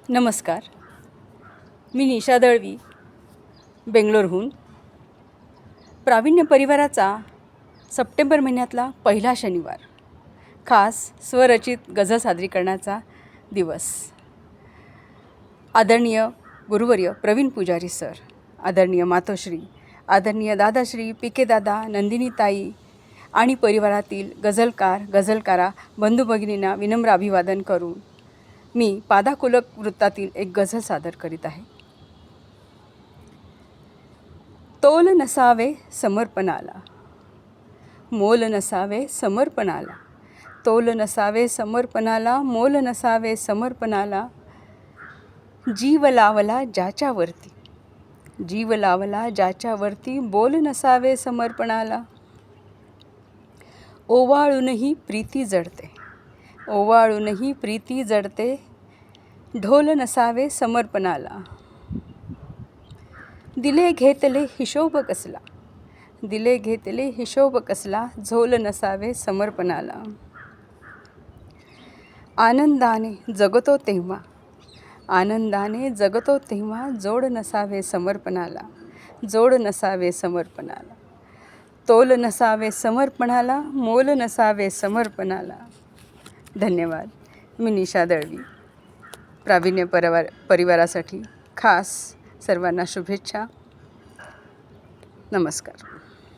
नमस्कार. मी निशा दळवी, बेंगलोरहून. प्रावीण्य परिवाराचा सप्टेंबर महिन्यातला पहिला शनिवार, खास स्वरचित गझल सादरीकरणाचा दिवस. आदरणीय गुरुवर्य प्रवीण पुजारी सर, आदरणीय मातोश्री, आदरणीय दादाश्री, पी.के. दादा, नंदिनीताई आणि परिवारातील गझलकारा बंधू भगिनींना विनम्र अभिवादन करून मी पादाकुलक वृत्तातील एक गझल सादर करीत आहे. तोल नसावे समर्पणाला, मोल नसावे समर्पणाला, तोल नसावे समर्पणाला, मोल नसावे समर्पणाला. जीव लावला ज्याच्यावरती, जीव लावला ज्याच्यावरती, बोल नसावे समर्पणाला. ओवाळूनही प्रीती जडते, ओवाळूनही प्रीती जडते, ढोल नसावे समर्पणाला. दिले घेतले हिशोब कसला, दिले घेतले हिशोब कसला, झोल नसावे समर्पणाला. आनंदाने जगतो तेव्हा, आनंदाने जगतो तेव्हा, जोड नसावे समर्पणाला, जोड नसावे समर्पणाला. तोल नसावे समर्पणाला, मोल नसावे समर्पणाला. धन्यवाद. मी निशा दळवी. प्रावीण्य परिवारासाठी खास सर्वांना शुभेच्छा. नमस्कार.